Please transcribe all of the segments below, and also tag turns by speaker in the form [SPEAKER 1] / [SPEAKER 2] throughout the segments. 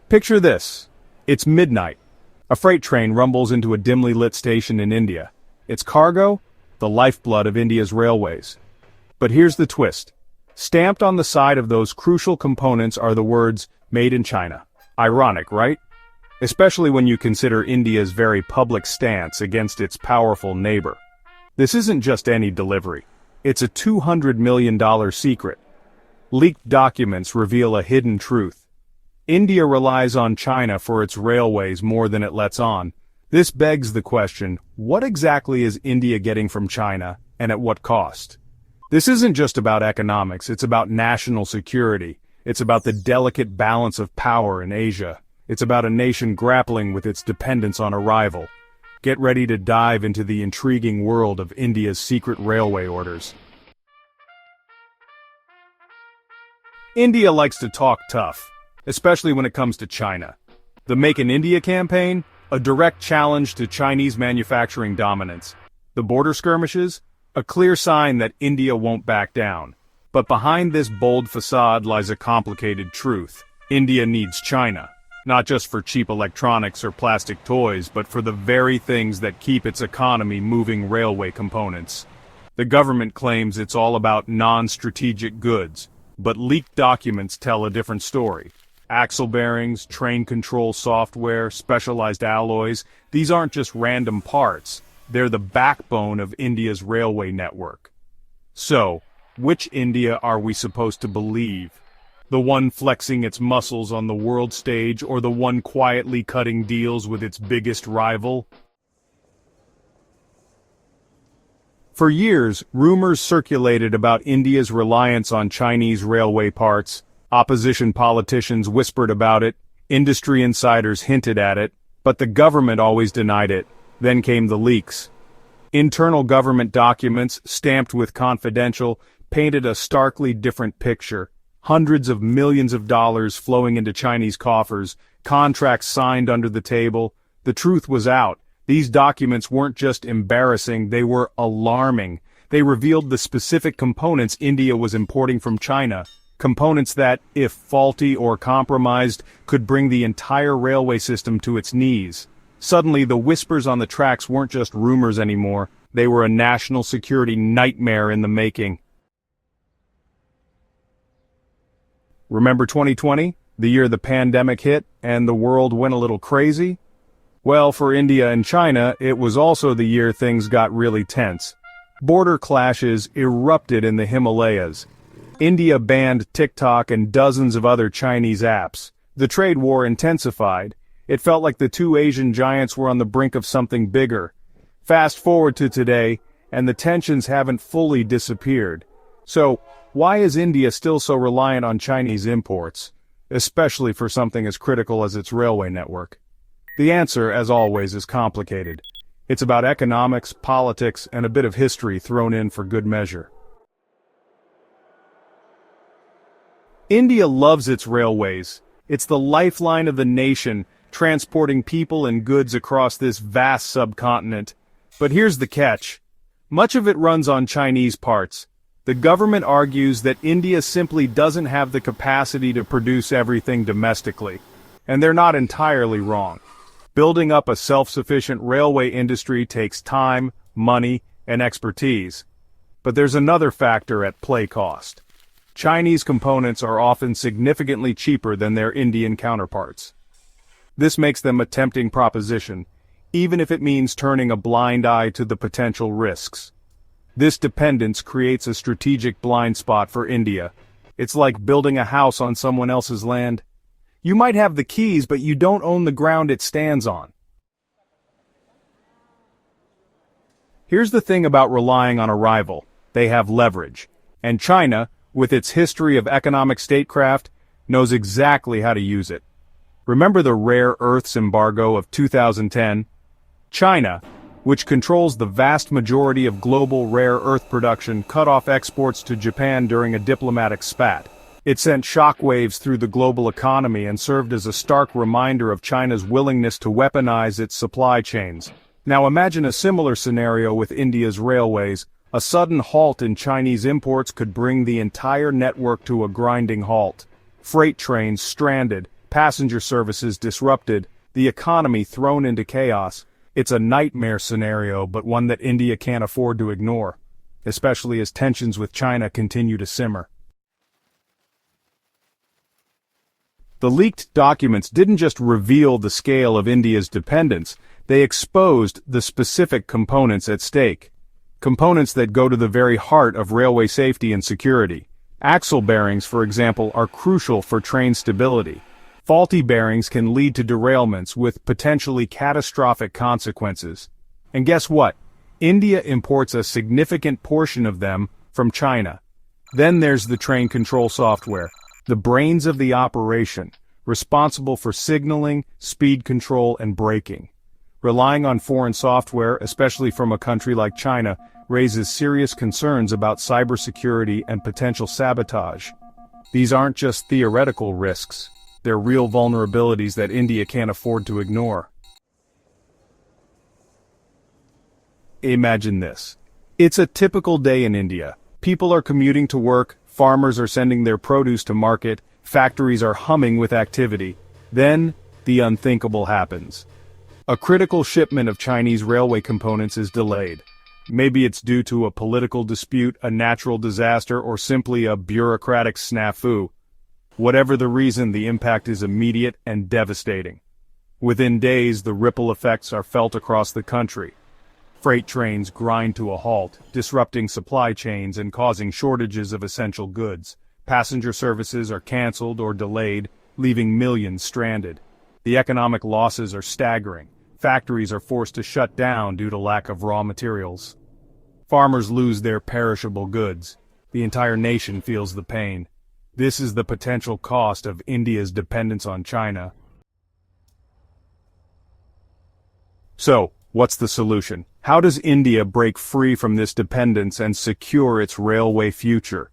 [SPEAKER 1] Picture this. It's midnight. A freight train rumbles into a dimly lit station in India. Its cargo? The lifeblood of India's railways. But here's the twist. Stamped on the side of those crucial components are the words, "Made in China." Ironic, right? Especially when you consider India's very public stance against its powerful neighbor. This isn't just any delivery. It's a $200 million secret. Leaked documents reveal a hidden truth. India relies on China for its railways more than it lets on. This begs the question, what exactly is India getting from China, and at what cost? This isn't just about economics, it's about national security. It's about the delicate balance of power in Asia. It's about a nation grappling with its dependence on a rival. Get ready to dive into the intriguing world of India's secret railway orders. India likes to talk tough, especially when it comes to China. The Make in India campaign? A direct challenge to Chinese manufacturing dominance. The border skirmishes? A clear sign that India won't back down. But behind this bold facade lies a complicated truth. India needs China. Not just for cheap electronics or plastic toys, but for the very things that keep its economy moving: railway components. The government claims it's all about non-strategic goods, but leaked documents tell a different story. Axle bearings, train control software, specialized alloys, these aren't just random parts. They're the backbone of India's railway network. So, which India are we supposed to believe? The one flexing its muscles on the world stage, or the one quietly cutting deals with its biggest rival? For years, rumors circulated about India's reliance on Chinese railway parts. Opposition politicians whispered about it, industry insiders hinted at it, but the government always denied it. Then came the leaks. Internal government documents, stamped with confidential, painted a starkly different picture. Hundreds of millions of dollars flowing into Chinese coffers, contracts signed under the table. The truth was out. These documents weren't just embarrassing, they were alarming. They revealed the specific components India was importing from China. Components that, if faulty or compromised, could bring the entire railway system to its knees. Suddenly, the whispers on the tracks weren't just rumors anymore. They were a national security nightmare in the making. Remember 2020, the year the pandemic hit and the world went a little crazy? Well, for India and China, it was also the year things got really tense. Border clashes erupted in the Himalayas. India banned TikTok and dozens of other Chinese apps. The trade war intensified. It felt like the two Asian giants were on the brink of something bigger. Fast forward to today, and the tensions haven't fully disappeared. So, why is India still so reliant on Chinese imports, especially for something as critical as its railway network? The answer, as always, is complicated. It's about economics, politics, and a bit of history thrown in for good measure. India loves its railways. It's the lifeline of the nation, transporting people and goods across this vast subcontinent. But here's the catch. Much of it runs on Chinese parts. The government argues that India simply doesn't have the capacity to produce everything domestically. And they're not entirely wrong. Building up a self-sufficient railway industry takes time, money, and expertise. But there's another factor at play: cost. Chinese components are often significantly cheaper than their Indian counterparts. This makes them a tempting proposition, even if it means turning a blind eye to the potential risks. This dependence creates a strategic blind spot for India. It's like building a house on someone else's land. You might have the keys, but you don't own the ground it stands on. Here's the thing about relying on a rival. They have leverage. And China, with its history of economic statecraft, knows exactly how to use it. Remember the rare earths embargo of 2010? China, which controls the vast majority of global rare earth production, cut off exports to Japan during a diplomatic spat. It sent shockwaves through the global economy and served as a stark reminder of China's willingness to weaponize its supply chains. Now imagine a similar scenario with India's railways. A sudden halt in Chinese imports could bring the entire network to a grinding halt. Freight trains stranded, passenger services disrupted, the economy thrown into chaos. It's a nightmare scenario, but one that India can't afford to ignore, especially as tensions with China continue to simmer. The leaked documents didn't just reveal the scale of India's dependence, they exposed the specific components at stake. Components that go to the very heart of railway safety and security. Axle bearings, for example, are crucial for train stability. Faulty bearings can lead to derailments with potentially catastrophic consequences. And guess what? India imports a significant portion of them from China. Then there's the train control software, the brains of the operation, responsible for signaling, speed control, and braking. Relying on foreign software, especially from a country like China, raises serious concerns about cybersecurity and potential sabotage. These aren't just theoretical risks, they're real vulnerabilities that India can't afford to ignore. Imagine this. It's a typical day in India. People are commuting to work, farmers are sending their produce to market, factories are humming with activity. Then, the unthinkable happens. A critical shipment of Chinese railway components is delayed. Maybe it's due to a political dispute, a natural disaster, or simply a bureaucratic snafu. Whatever the reason, the impact is immediate and devastating. Within days, the ripple effects are felt across the country. Freight trains grind to a halt, disrupting supply chains and causing shortages of essential goods. Passenger services are canceled or delayed, leaving millions stranded. The economic losses are staggering. Factories are forced to shut down due to lack of raw materials. Farmers lose their perishable goods. The entire nation feels the pain. This is the potential cost of India's dependence on China. So, what's the solution? How does India break free from this dependence and secure its railway future?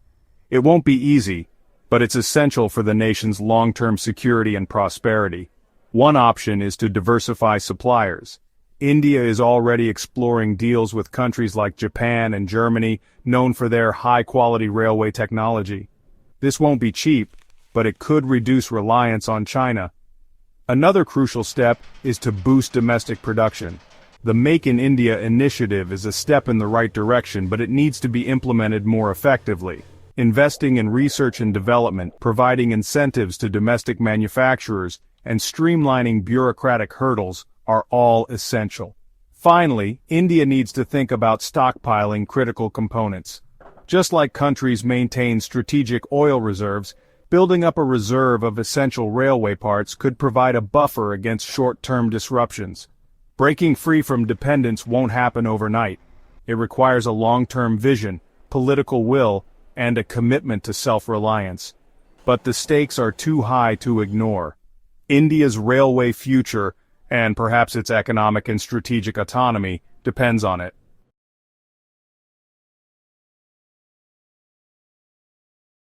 [SPEAKER 1] It won't be easy, but it's essential for the nation's long-term security and prosperity. One option is to diversify suppliers. India is already exploring deals with countries like Japan and Germany, known for their high-quality railway technology. This won't be cheap, but it could reduce reliance on China. Another crucial step is to boost domestic production. The Make in India initiative is a step in the right direction, but it needs to be implemented more effectively. Investing in research and development, providing incentives to domestic manufacturers, and streamlining bureaucratic hurdles are all essential. Finally, India needs to think about stockpiling critical components. Just like countries maintain strategic oil reserves, building up a reserve of essential railway parts could provide a buffer against short-term disruptions. Breaking free from dependence won't happen overnight. It requires a long-term vision, political will, and a commitment to self-reliance. But the stakes are too high to ignore. India's railway future, and perhaps its economic and strategic autonomy, depends on it.